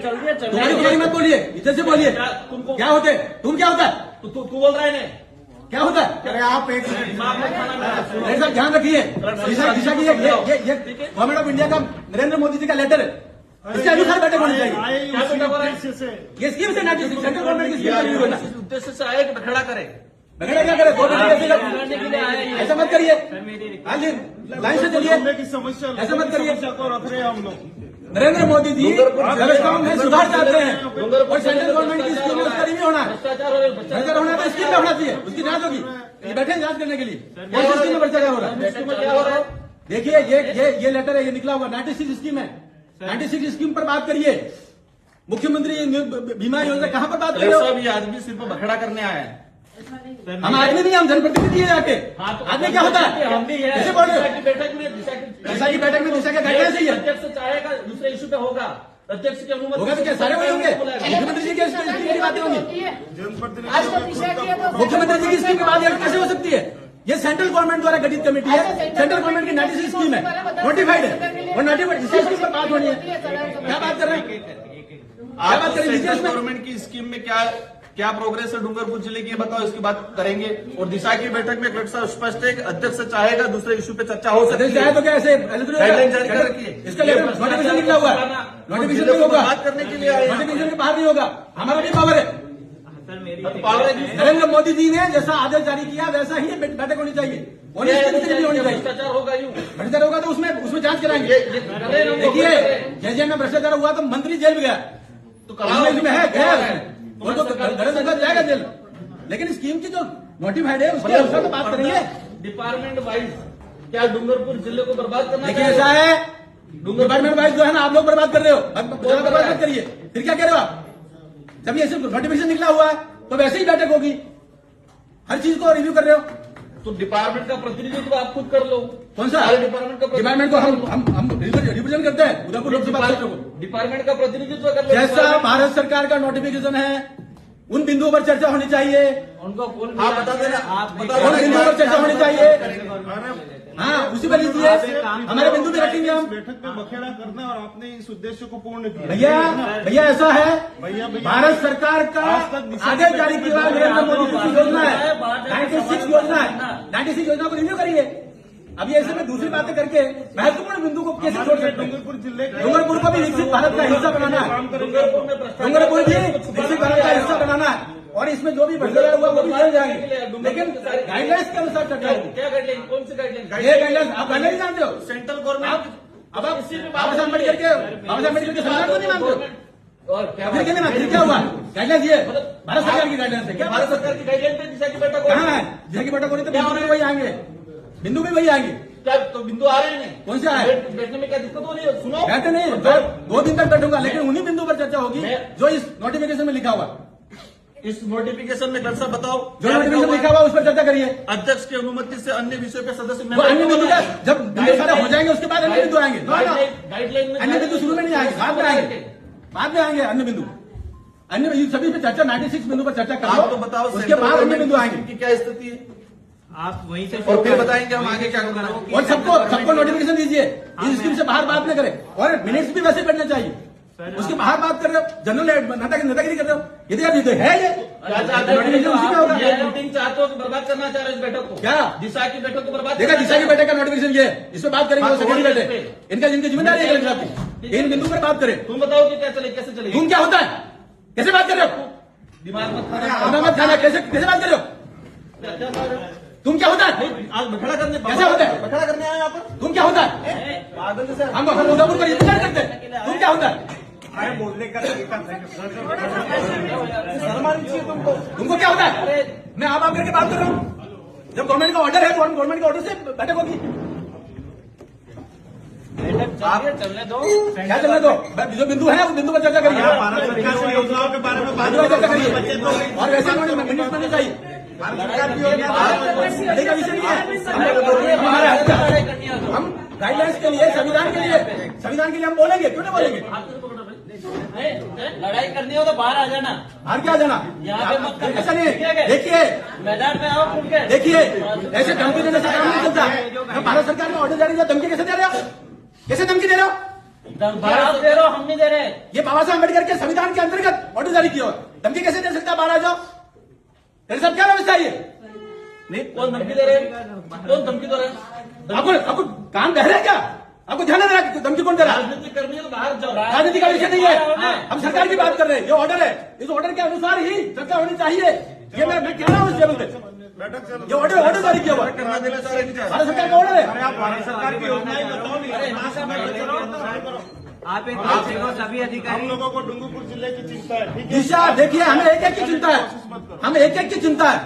तुम्हारी मत बोलिए, इज्जत से बोलिए। क्या होते तुम, क्या होता है तू बोल रहा है ना, क्या होता है? अरे आप एक साहब ध्यान रखिए, दिशा की ये गवर्नमेंट ऑफ इंडिया का नरेंद्र मोदी जी का लेटर है, इसके अनुसार बैठक होनी चाहिए। ये स्कीम से सेंट्रल गवर्नमेंट की स्कीम इस उद्देश्य से आए कि बखेड़ा करे। बगड़ा क्या करे? ऐसा मत करिए, लाइन से चलिए, की समस्या ऐसा मत करिए। को रख रहे हैं हम लोग। नरेंद्र मोदी जी व्यवस्थाओं में सुधार चाहते हैं और सेंट्रल गवर्नमेंट की स्कीम में उसका रिव्यू होना है, भ्रष्टाचार होना है तो स्कीम में होना चाहिए, उसकी जांच होगी। ये बैठे जांच करने के लिए कौन सी स्कीम में भ्रष्टाचार हो रहा है? देखिए ये लेटर है, ये निकला हुआ 96 स्कीम है, 96 स्कीम पर बात करिए। मुख्यमंत्री बीमा योजना कहाँ पर बात करिए? सब ये आदमी सिर्फ बखेड़ा करने आया है। हम आदमी नहीं, हम जनप्रतिनिधि है जाके। आदमी क्या होता है? कैसे बोल रहे हो? बैठक में दिशा की बैठक में दिशा का गाइडलाइंस है। अध्यक्ष चाहेगा दूसरे इशू पे होगा, अध्यक्ष की अनुमति होगा तो क्या सारे वही होंगे? मुख्यमंत्री जी की स्कीम की बातें होंगी, मुख्यमंत्री जी की स्कीम की बात कैसे हो सकती है? ये सेंट्रल गवर्नमेंट द्वारा गठित कमेटी है, सेंट्रल गवर्नमेंट की 96 स्कीम है, नोटिफाइड है और नोटिफाइड इसी स्कीम पर बात होनी है। क्या बात कर रहे हैं? आप सेंट्रल गवर्नमेंट की स्कीम में क्या प्रोग्रेस है डूंगरपुर जिले की, बताओ, इसकी बात करेंगे। और दिशा की बैठक में कलेक्टर साहब स्पष्ट है कि अध्यक्ष चाहेगा दूसरे इशू पे चर्चा हो सकती है। तो क्या ऐसे गाइडलाइन जारी कर रखी है, इसका नोटिफिकेशन निकला हुआ है, नोटिफिकेशन नहीं होगा, बात करने के लिए आए, नोटिफिकेशन के बाहर नहीं होगा, हमारा भी पावर है। नरेंद्र मोदी जी ने जैसा आदेश जारी किया वैसा ही बैठक होनी चाहिए, होनी चाहिए। भ्रष्टाचार होगा, यूं भ्रष्टाचार होगा तो उसमें जांच कराएंगे। देखिए जैसे में भ्रष्टाचार हुआ तो मंत्री जेल में गया, तो में है गया वो तो गलत जाएगा जेल, लेकिन स्कीम की जो नोटिफाइड है उसके अनुसार तो बात करेंगे। डिपार्टमेंट वाइज क्या डूंगरपुर जिले को बर्बाद करना? देखिए ऐसा है, डिपार्टमेंट वाइज जो है ना आप लोग बर्बाद कर रहे हो, बर्बाद मत करिए। फिर क्या कह रहे हो आप? जब ये नोटिफिकेशन निकला हुआ है तो वैसे ही बैठक होगी, हर चीज को रिव्यू कर रहे हो तो डिपार्टमेंट का प्रतिनिधित्व आप खुद कर लो। कौन सा डिपार्टमेंट को हम रिप्रेजेंट करते हैं उदयपुर लोकसभा क्षेत्र को। डिपार्टमेंट का प्रतिनिधित्व कर लो। जैसा भारत सरकार का नोटिफिकेशन है उन बिंदुओं पर चर्चा होनी चाहिए, उनको आप बता देना, उन बिंदुओं पर चर्चा होनी चाहिए। हाँ उसी पर लीजिए, हमारे बिंदु भी रखेंगे हम। बैठक में बखेड़ा करना और आपने इस उद्देश्य को पूर्ण किया। भैया ऐसा है, भारत सरकार का आदेश जारी किया नरेंद्र मोदी जी की योजना है, 96 योजना है, 96 योजना को रिव्यू करिए। अभी ऐसे में दूसरी बातें करके महत्वपूर्ण बिंदु को कैसे छोड़ सकते हैं? डूंगरपुर जिले डूंगरपुर को भी विकसित भारत का हिस्सा बनाना है, डूंगरपुर भी विकसित भारत का हिस्सा बनाना है और इसमें जो भी भ्रष्टाचार हुआ वो भी जाने जाएंगे, लेकिन गाइडलाइंस के अनुसार चर्चा होगी। क्या गाइडलाइन? कौन सी गाइडलाइन? ये गाइडलाइंस आप गाइडलाइन जानते हो? सेंट्रल गवर्नमेंट अब आप बाबा साहब अम्बेडकर के संविधान को नहीं मानते हो? और क्या फिर क्या हुआ? गाइडलाइंस ये भारत सरकार की गाइडलाइंस है। क्या भारत सरकार की गाइडलाइन पे दिशा की बैठक कहाँ है? दिशा की बैठक हो रही तो बिंदु भी वही आएंगे, बिंदु भी वही आएंगे। क्या तो बिंदु आ रहे हैं? कौन से आए? बैठने में क्या दिक्कत हो रही है? सुनो, बैठे नहीं, 2 दिन तक बैठूंगा, लेकिन उन्हीं बिंदु पर चर्चा होगी जो इस नोटिफिकेशन में लिखा हुआ। इस नोटिफिकेशन में सर बताओ जो नोटिफिकेशन लिखा हुआ उस पर चर्चा करिए। अध्यक्ष की अनुमति से अन्य विषयों पे सदस्य अन्य बिंदु जब बिंदु सारे हो जाएंगे उसके बाद अन्य बिंदु आएंगे। गाइडलाइन में अन्य बिंदु शुरू में नहीं आएंगे, बाद में आएंगे, बाद में आएंगे अन्य बिंदु। अन्य सभी पे चर्चा 96 बिंदु पर चर्चा कर लो, तो बताओ उसके बाद अन्य बिंदु आएंगे की क्या स्थिति है, आप वहीं से और फिर बताएंगे हम आगे क्या करना है। और सबको नोटिफिकेशन दीजिए, इस स्कीम से बाहर बात न करें और मिनट्स भी वैसे करने चाहिए। उसके बाहर बात कर रहे हो, जनरल नेतागिरी कर रहे हो, ये तो है ये नोटिफिकेशन उसी में होगा। मीटिंग चाहते हो कि बर्बाद करना चाह रहे हो इस बैठक को? क्या दिशा की बैठक को बर्बाद? देखा दिशा की बैठक का नोटिफिकेशन ये, इस पर बात करेंगे, सेकेंडरी बैठक इनका जिनकी जिम्मेदारी है की इन बिंदु पर बात करें। तुम बताओ कि क्या चले, कैसे चलेगी? तुम क्या होता है? कैसे बात कर रहे हो? दिमाग मत खाना, कैसे बात कर रहे हो? तुम क्या होता है? आज बखेड़ा करने कैसे होता है? बखेड़ा करने आए यहाँ पर? तुम क्या होता है? हम उदयपुर पर इंतजार करते हैं, तुम क्या होता है? अरे बोलने का तरीका तुमको क्या होता है? मैं आप करके बात कर रहा हूँ, जब गवर्नमेंट का ऑर्डर है तो गवर्नमेंट के ऑर्डर से बैठक होगी। आप चलने दो, क्या चलने दो? जो बिंदु है उस बिंदु पर चर्चा करिए, भारत सरकार की योजनाओं के बारे में बात चर्चा करिए और वैसे मिनट में चाहिए। भारत सरकार की योजना का विषय नहीं है, हमारा हम गाइडलाइंस के लिए, संविधान के लिए हम बोलेंगे, क्यों नहीं बोलेंगे? लड़ाई करनी हो तो बाहर आ जाना, बाहर क्या जाना? यहाँ पे मत करना। ऐसा नहीं, देखिए मैदान में आओ खुल के। देखिए ऐसे धमकी देने से काम नहीं चलता। भारत सरकार का ऑर्डर जारी किया, धमकी कैसे दे रहे हो? कैसे धमकी दे रहे हो? धमकी आप दे रहे हो, हम नहीं दे रहे। ये बाबा साहब अम्बेडकर के संविधान के अंतर्गत ऑर्डर जारी किया हुआ है। धमकी कैसे दे सकता है? बाहर आ जाओ। तेरे साथ क्या व्यवस्था है ये? नहीं, कौन धमकी दे रहे हैं? कौन धमकी दे रहे हैं? आपको कान बहरे है क्या? आपको ध्यान नहीं रहा धमकी कौन दे रहा है? राजनीति करनी है तो बाहर जाओ। राजनीति का विषय नहीं है, हम सरकार की बात कर रहे हैं। ये ऑर्डर है, इस ऑर्डर के अनुसार ही चर्चा होनी चाहिए। ये मैं कह रहा हूँ इस टेबल पे, ये ऑर्डर जारी किया हुआ है। करना देना चाह रहे हैं क्या? भारत सरकार का ऑर्डर है। अरे आप भारत सरकार की योजनाएं बताओ नहीं। आप एक बात देखो, सभी हम अधिकारी लोगों को डूंगरपुर जिले की चिंता है, ठीक है? दिशा देखिए, हमें एक एक की चिंता है, हमें एक एक की चिंता है।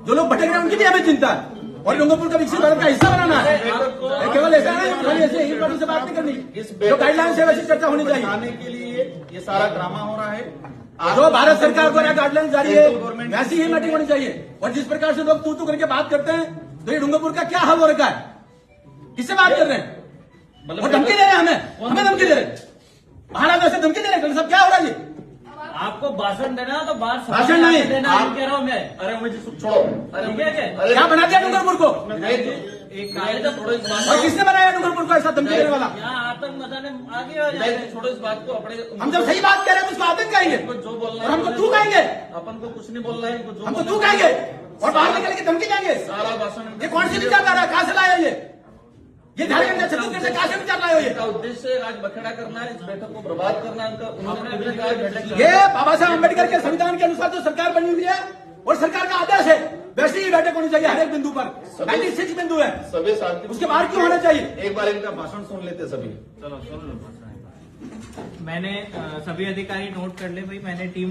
जो लोग भटक रहे हैं उनकी भी हमें चिंता है। और डूंगरपुर का विकसित भारत का हिस्सा बनाना है। केवल ऐसा नहीं, खाली ऐसे ही पार्टी से बात नहीं करनी। जो गाइडलाइन है वैसी चर्चा होनी चाहिए। आने के लिए ये सारा ड्रामा हो रहा है। जो भारत सरकार द्वारा गाइडलाइन जारी है वैसी ही मीटिंग होनी चाहिए। और जिस प्रकार से लोग तू करके बात करते हैं, तो ये डूंगरपुर का क्या हाल हो रखा है? किससे बात कर रहे हैं? और धमकी दे रहे हैं, हमें धमकी दे रहे हैं। बाहर आने से धमकी दे रहे हैं। सब क्या हो रहा है जी? आपको भाषण देना है तो बाहर भाषण नहीं। देना है, कह रहा हूँ मैं। अरे मुझे छोड़ो। ठीक है क्या? क्या बना दिया डूंगरपुर को? एक कार्य तो छोड़ो इस बात और किसने बनाया डूंगरपुर को ऐसा धमकी देने वाला? यहाँ आतंक मचाने आगे हो जाए। छोड़ो इस बात को। अपने हम जब सही बात कह रहे हैं तो उसको आतंक कहेंगे, जो बोलना और हमको तू कहेंगे, अपन को कुछ नहीं बोलना है। इनको जो हमको तू कहेंगे और बाहर निकल के धमकी देंगे। सारा भाषण ये कौन सी विचारधारा है? कहां से लाया ये झारखंड छत्तीसगढ़ से कहां से विचार लाए हो ये? का उद्देश्य आज बखेड़ा करना है, इस बैठक को बर्बाद करना है। उन्होंने खुद ही कहा बैठक ये बाबा साहब अम्बेडकर के संविधान के अनुसार जो सरकार बनी हुई है और सरकार का आदेश है, वैसी ही बैठक होनी चाहिए हर एक बिंदु पर। 96 बिंदु है, सभी शांति, उसके बाहर क्यों होना चाहिए? एक बार इनका भाषण सुन लेते सभी। मैंने सभी अधिकारी नोट कर ले भाई। मैंने टीम